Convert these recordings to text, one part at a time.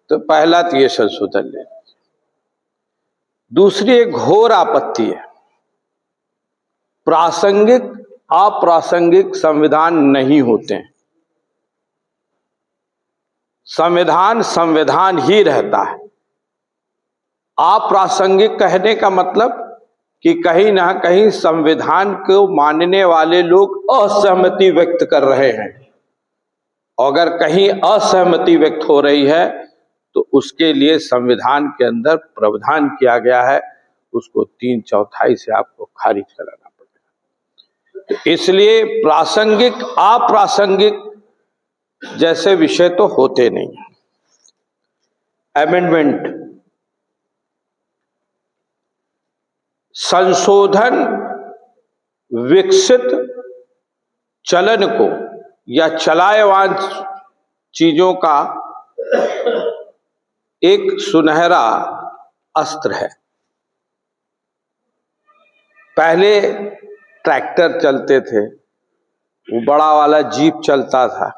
तो पहला तो ये संशोधन ले। दूसरी एक घोर आपत्ति है, प्रासंगिक अप्रासंगिक संविधान नहीं होते हैं। संविधान संविधान ही रहता है। अप्रासंगिक कहने का मतलब कि कहीं ना कहीं संविधान को मानने वाले लोग असहमति व्यक्त कर रहे हैं। अगर कहीं असहमति व्यक्त हो रही है तो उसके लिए संविधान के अंदर प्रावधान किया गया है, उसको 3/4 से आपको खारिज कराना पड़ेगा। तो इसलिए प्रासंगिक अप्रासंगिक जैसे विषय तो होते नहीं। अमेंडमेंट, संशोधन विकसित चलन को या चलायमान चीजों का एक सुनहरा अस्त्र है। पहले ट्रैक्टर चलते थे, वो बड़ा वाला जीप चलता था,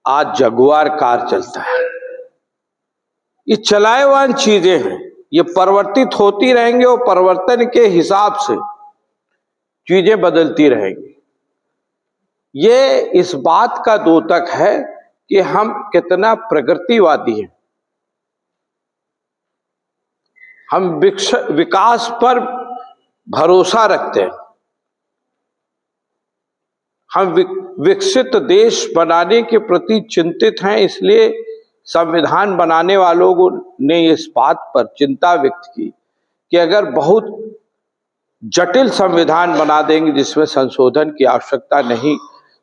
आज जगुआर कार चलता है। ये चलायमान चीजें हैं, ये परिवर्तित होती रहेंगे और परिवर्तन के हिसाब से चीजें बदलती रहेंगी। ये इस बात का द्योतक है कि हम कितना प्रगतिवादी हैं। हम विकास पर भरोसा रखते हैं। हम विकसित देश बनाने के प्रति चिंतित हैं। इसलिए संविधान बनाने वालों ने इस बात पर चिंता व्यक्त की कि अगर बहुत जटिल संविधान बना देंगे जिसमें संशोधन की आवश्यकता नहीं,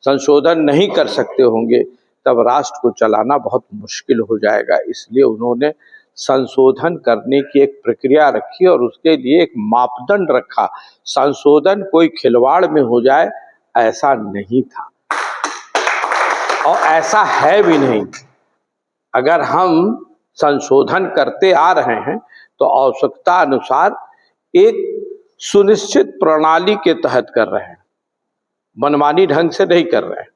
संशोधन नहीं कर सकते होंगे, तब राष्ट्र को चलाना बहुत मुश्किल हो जाएगा। इसलिए उन्होंने संशोधन करने की एक प्रक्रिया रखी और उसके लिए एक मापदंड रखा। संशोधन कोई खिलवाड़ में हो जाए ऐसा नहीं था और ऐसा है भी नहीं। अगर हम संशोधन करते आ रहे हैं तो आवश्यकता अनुसार एक सुनिश्चित प्रणाली के तहत कर रहे हैं, मनमानी ढंग से नहीं कर रहे हैं।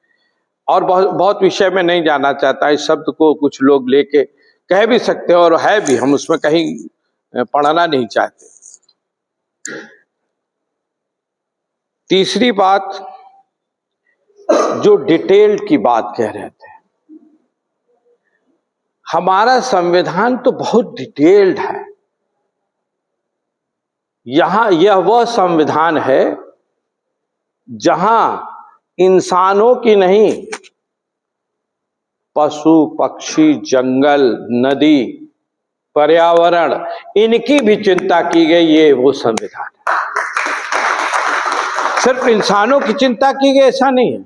और बहुत विषय में नहीं जाना चाहता, इस शब्द को कुछ लोग लेके कह भी सकते हैं और है भी, हम उसमें कहीं पढ़ना नहीं चाहते। तीसरी बात, जो डिटेल्ड की बात कह रहे थे, हमारा संविधान तो बहुत डिटेल्ड है। यहां यह वह संविधान है जहां इंसानों की नहीं, पशु पक्षी, जंगल, नदी, पर्यावरण, इनकी भी चिंता की गई। ये वो संविधान है। सिर्फ इंसानों की चिंता की गई ऐसा नहीं है।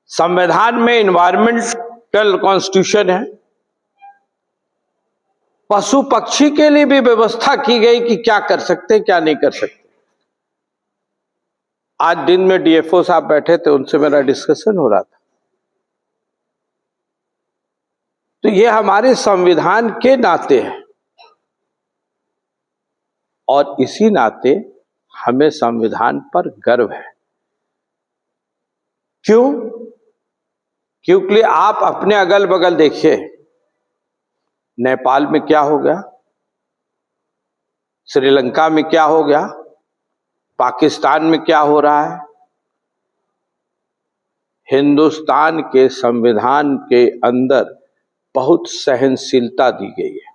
संविधान में एनवायरमेंटल कॉन्स्टिट्यूशन है, पशु पक्षी के लिए भी व्यवस्था की गई कि क्या कर सकते क्या नहीं कर सकते। आज दिन में डीएफओ साहब बैठे थे, उनसे मेरा डिस्कशन हो रहा था। तो ये हमारे संविधान के नाते है और इसी नाते हमें संविधान पर गर्व है। क्यों? क्योंकि आप अपने अगल बगल देखिए, नेपाल में क्या हो गया, श्रीलंका में क्या हो गया, पाकिस्तान में क्या हो रहा है। हिंदुस्तान के संविधान के अंदर बहुत सहनशीलता दी गई है,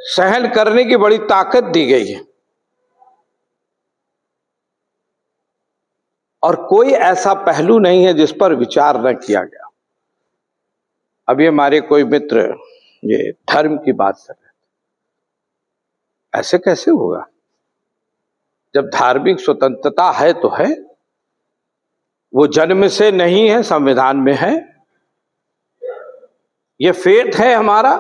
सहन करने की बड़ी ताकत दी गई है और कोई ऐसा पहलू नहीं है जिस पर विचार न किया गया। अभी हमारे कोई मित्र ये धर्म की बात कर रहे थे, ऐसे कैसे होगा? जब धार्मिक स्वतंत्रता है तो है, वो जन्म से नहीं है, संविधान में है। ये फेथ है हमारा।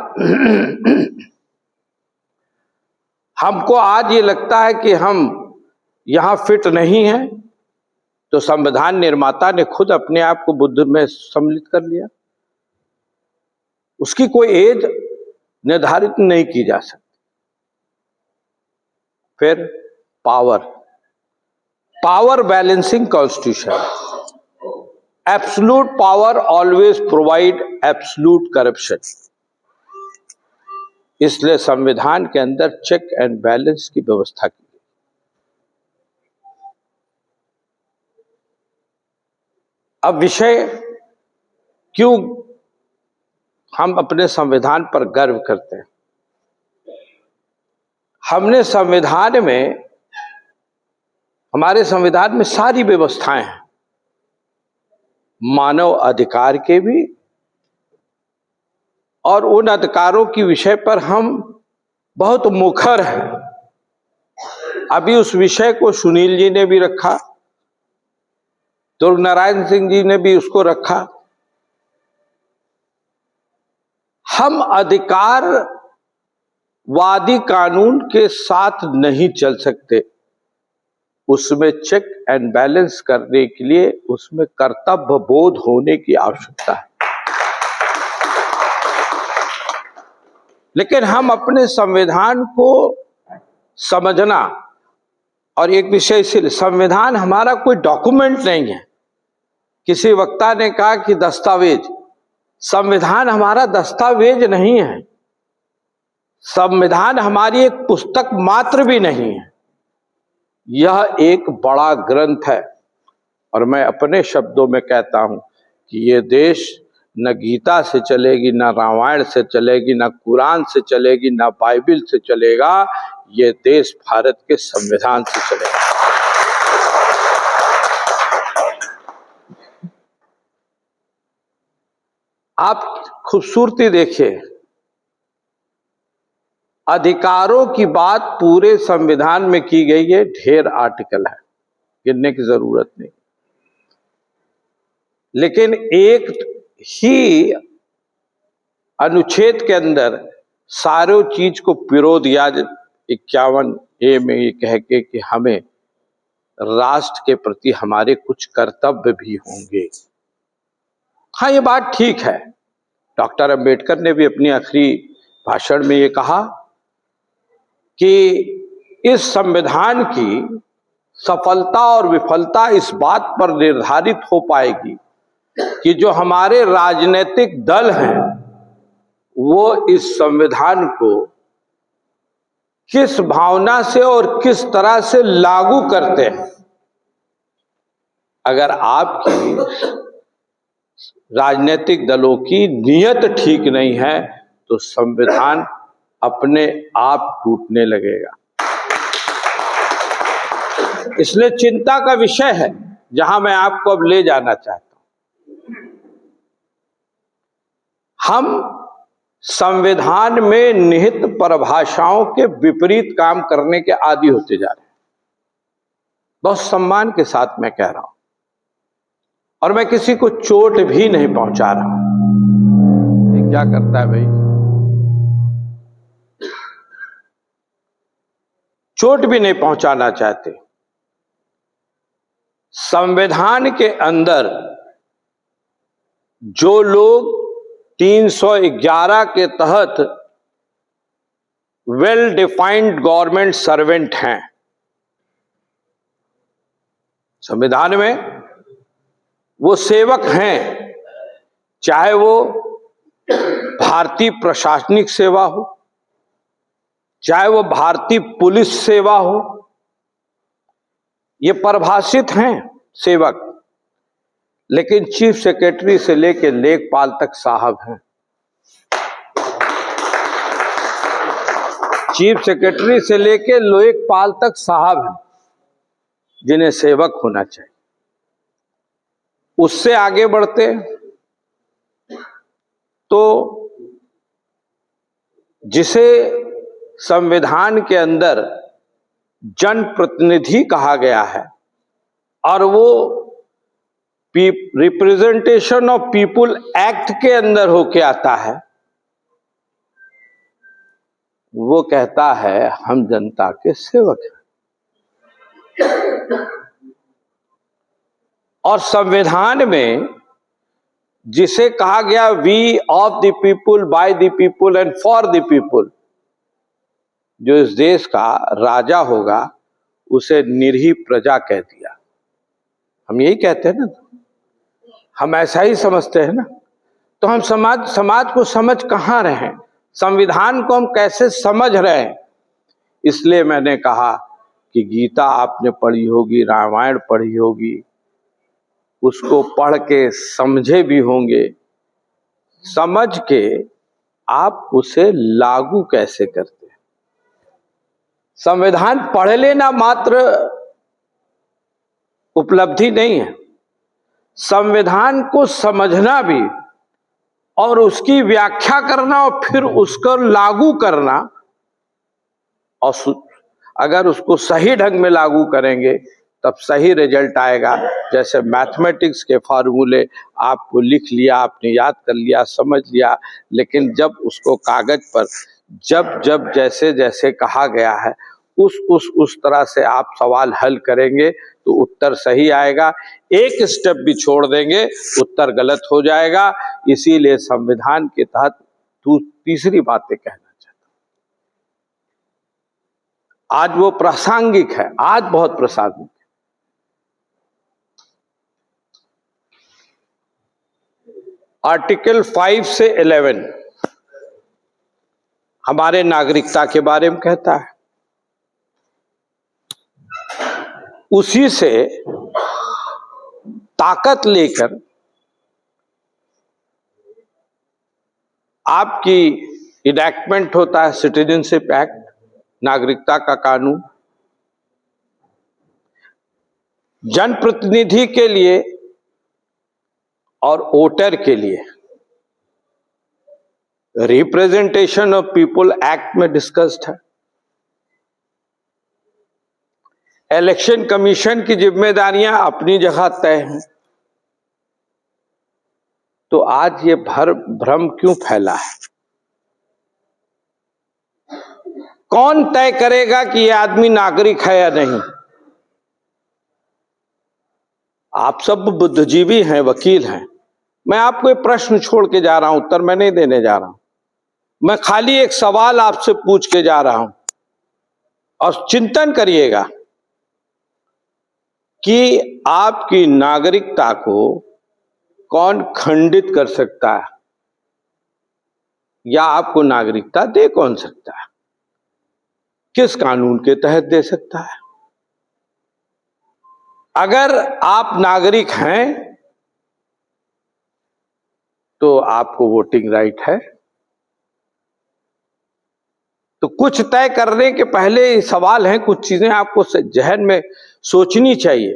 हमको आज ये लगता है कि हम यहां फिट नहीं हैं, तो संविधान निर्माता ने खुद अपने आप को बुद्ध में सम्मिलित कर लिया। उसकी कोई एज निर्धारित नहीं की जा सकती। फिर power balancing constitution, absolute power always provide absolute corruption. इसलिए संविधान के अंदर चेक एंड बैलेंस की व्यवस्था की। अब विषय क्यों हम अपने संविधान पर गर्व करते हैं। हमने संविधान में, हमारे संविधान में सारी व्यवस्थाएं हैं, मानव अधिकार के भी, और उन अधिकारों की विषय पर हम बहुत मुखर हैं। अभी उस विषय को सुनील जी ने भी रखा, दुर्ग नारायण सिंह जी ने भी उसको रखा। हम अधिकारवादी कानून के साथ नहीं चल सकते। उसमें चेक एंड बैलेंस करने के लिए उसमें कर्तव्य बोध होने की आवश्यकता है। लेकिन हम अपने संविधान को समझना, और एक विषय इसीलिए, संविधान हमारा कोई डॉक्यूमेंट नहीं है। किसी वक्ता ने कहा कि दस्तावेज, संविधान हमारा दस्तावेज नहीं है। संविधान हमारी एक पुस्तक मात्र भी नहीं है। यह एक बड़ा ग्रंथ है। और मैं अपने शब्दों में कहता हूं कि ये देश न गीता से चलेगी, न रामायण से चलेगी, न कुरान से चलेगी, न बाइबल से चलेगा। ये देश भारत के संविधान से चलेगा। आप खूबसूरती देखिए, अधिकारों की बात पूरे संविधान में की गई है। ढेर आर्टिकल है, गिनने की जरूरत नहीं। लेकिन एक ही अनुच्छेद के अंदर सारों चीज को पिरो दिया 51A में, ये कह के कि हमें राष्ट्र के प्रति हमारे कुछ कर्तव्य भी होंगे। हाँ, ये बात ठीक है। डॉक्टर अंबेडकर ने भी अपनी आखिरी भाषण में ये कहा कि इस संविधान की सफलता और विफलता इस बात पर निर्धारित हो पाएगी कि जो हमारे राजनीतिक दल हैं वो इस संविधान को किस भावना से और किस तरह से लागू करते हैं। अगर आपकी राजनीतिक दलों की नीयत ठीक नहीं है तो संविधान अपने आप टूटने लगेगा। इसलिए चिंता का विषय है, जहां मैं आपको अब ले जाना चाहता हूं। हम संविधान में निहित परिभाषाओं के विपरीत काम करने के आदी होते जा रहे हैं। बहुत सम्मान के साथ मैं कह रहा हूं, और मैं किसी को चोट भी नहीं पहुंचा रहा हूं। ये क्या करता है भाई, चोट भी नहीं पहुंचाना चाहते। संविधान के अंदर जो लोग 311 के तहत वेल डिफाइंड गवर्नमेंट सर्वेंट हैं, संविधान में वो सेवक हैं, चाहे वो भारतीय प्रशासनिक सेवा हो, चाहे वो भारतीय पुलिस सेवा हो, ये परिभाषित हैं सेवक। लेकिन चीफ सेक्रेटरी से लेकर लेखपाल तक साहब हैं। चीफ सेक्रेटरी से लेकर लेखपाल तक साहब हैं, जिन्हें सेवक होना चाहिए। उससे आगे बढ़ते तो जिसे संविधान के अंदर जनप्रतिनिधि कहा गया है, और वो रिप्रेजेंटेशन ऑफ पीपुल एक्ट के अंदर होके आता है, वो कहता है हम जनता के सेवक हैं। और संविधान में जिसे कहा गया we of the people, by the people and for the people, जो इस देश का राजा होगा उसे निरीह प्रजा कह दिया। हम यही कहते हैं ना, हम ऐसा ही समझते हैं ना। तो हम समाज को समझ कहाँ रहे हैं, संविधान को हम कैसे समझ रहे हैं। इसलिए मैंने कहा कि गीता आपने पढ़ी होगी, रामायण पढ़ी होगी, उसको पढ़ के समझे भी होंगे, समझ के आप उसे लागू कैसे करते हैं। संविधान पढ़ लेना मात्र उपलब्धि नहीं है, संविधान को समझना भी और उसकी व्याख्या करना और फिर उसको लागू करना, और अगर उसको सही ढंग में लागू करेंगे तब सही रिजल्ट आएगा। जैसे मैथमेटिक्स के फार्मूले आपको लिख लिया, आपने याद कर लिया, समझ लिया, लेकिन जब उसको कागज पर जब जब जैसे जैसे कहा गया है उस तरह से आप सवाल हल करेंगे तो उत्तर सही आएगा। एक स्टेप भी छोड़ देंगे उत्तर गलत हो जाएगा। इसीलिए संविधान के तहत तीसरी बातें कहना चाहता हूं। आज वो प्रासंगिक है, आज बहुत प्रासंगिक है। आर्टिकल 5 से 11 हमारे नागरिकता के बारे में कहता है। उसी से ताकत लेकर आपकी इनैक्टमेंट होता है सिटीजनशिप एक्ट, नागरिकता का कानून। जनप्रतिनिधि के लिए और वोटर के लिए रिप्रेजेंटेशन ऑफ पीपल एक्ट में डिस्कस्ड है। इलेक्शन कमीशन की जिम्मेदारियां अपनी जगह तय हैं। तो आज ये भ्रम क्यों फैला है? कौन तय करेगा कि ये आदमी नागरिक है या नहीं? आप सब बुद्धिजीवी हैं, वकील हैं। मैं आपको एक प्रश्न छोड़ के जा रहा हूं, उत्तर मैं नहीं देने जा रहा हूं। मैं खाली एक सवाल आपसे पूछ के जा रहा हूं और चिंतन करिएगा कि आपकी नागरिकता को कौन खंडित कर सकता है या आपको नागरिकता दे कौन सकता है, किस कानून के तहत दे सकता है। अगर आप नागरिक हैं तो आपको वोटिंग राइट है। तो कुछ तय करने के पहले सवाल हैं, कुछ चीजें आपको जहन में सोचनी चाहिए,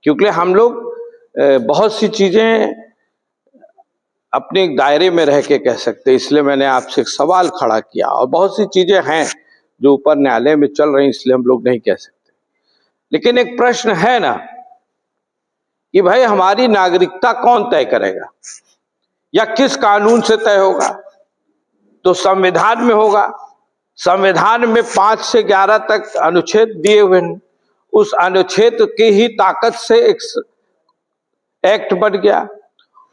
क्योंकि हम लोग बहुत सी चीजें अपने दायरे में रह के कह सकते। इसलिए मैंने आपसे एक सवाल खड़ा किया, और बहुत सी चीजें हैं जो ऊपर न्यायालय में चल रही, इसलिए हम लोग नहीं कह सकते। लेकिन एक प्रश्न है ना कि भाई हमारी नागरिकता कौन तय करेगा या किस कानून से तय होगा? तो संविधान में होगा। संविधान में 5 से 11 तक अनुच्छेद दिए हुए हैं। उस अनुच्छेद की ही ताकत से एक एक्ट बन गया।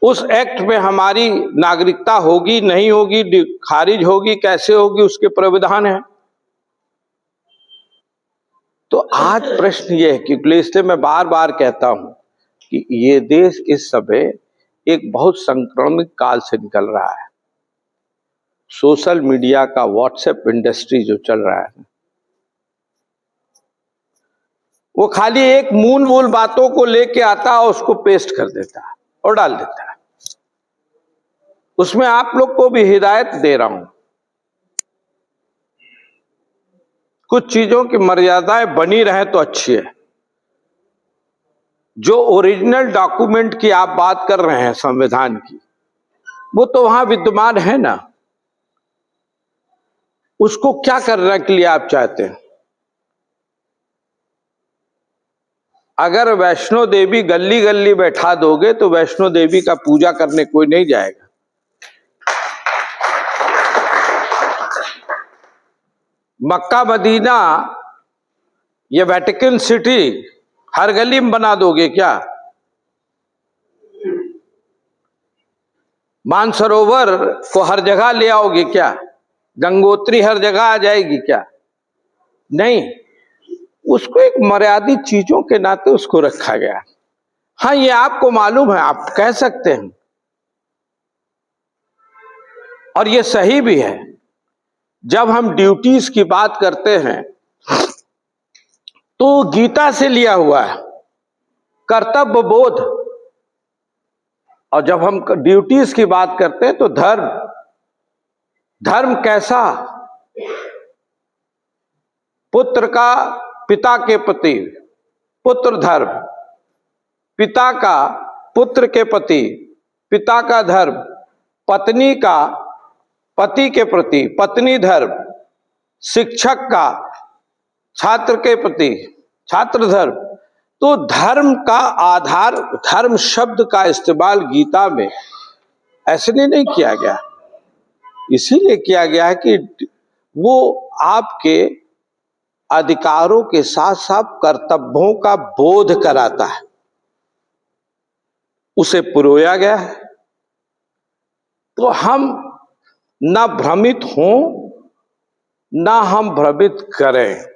उस एक्ट में हमारी नागरिकता होगी, नहीं होगी, खारिज होगी, कैसे होगी, उसके प्रावधान है। तो आज प्रश्न ये है कि इसलिए मैं बार बार कहता हूं कि ये देश इस समय एक बहुत संक्रामक काल से निकल रहा है। सोशल मीडिया का व्हाट्सएप इंडस्ट्री जो चल रहा है, वो खाली एक मूल बातों को लेके आता है, उसको पेस्ट कर देता है और डाल देता है। उसमें आप लोग को भी हिदायत दे रहा हूं, कुछ चीजों की मर्यादाएं बनी रहे तो अच्छी है। जो ओरिजिनल डॉक्यूमेंट की आप बात कर रहे हैं संविधान की, वो तो वहां विद्यमान है ना। उसको क्या करने के लिए आप चाहते हैं? अगर वैष्णो देवी गली गली बैठा दोगे तो वैष्णो देवी का पूजा करने कोई नहीं जाएगा। मक्का मदीना या वेटिकन सिटी हर गली में बना दोगे क्या? मानसरोवर को हर जगह ले आओगे क्या? गंगोत्री हर जगह आ जाएगी क्या? नहीं, उसको एक मर्यादित चीजों के नाते उसको रखा गया। हाँ, ये आपको मालूम है, आप कह सकते हैं, और ये सही भी है। जब हम ड्यूटीज की बात करते हैं तो गीता से लिया हुआ है, कर्तव्य बोध। और जब हम ड्यूटीज की बात करते हैं तो धर्म, धर्म कैसा? पुत्र का पिता के प्रति पुत्र धर्म, पिता का पुत्र के प्रति पिता का धर्म, पत्नी का पति के प्रति पत्नी धर्म, शिक्षक का छात्र के प्रति छात्र धर्म। तो धर्म का आधार, धर्म शब्द का इस्तेमाल गीता में ऐसे नहीं किया गया, इसीलिए किया गया है कि वो आपके अधिकारों के साथ साथ कर्तव्यों का बोध कराता है, उसे पुरोया गया है। तो हम ना भ्रमित हों ना हम भ्रमित करें।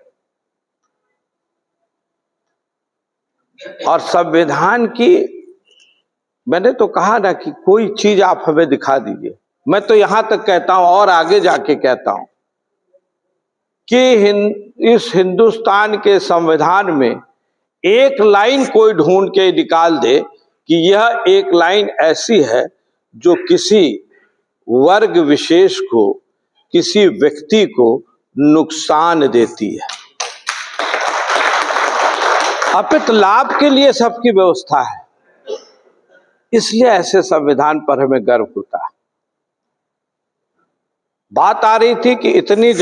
और संविधान की, मैंने तो कहा ना कि कोई चीज आप हमें दिखा दीजिए, मैं तो यहां तक कहता हूं और आगे जाके कहता हूं कि इस हिंदुस्तान के संविधान में एक लाइन कोई ढूंढ के निकाल दे कि यह एक लाइन ऐसी है जो किसी वर्ग विशेष को, किसी व्यक्ति को नुकसान देती है। अपित लाभ के लिए सबकी व्यवस्था है, इसलिए ऐसे संविधान पर हमें गर्व होता है। बात आ रही थी कि इतनी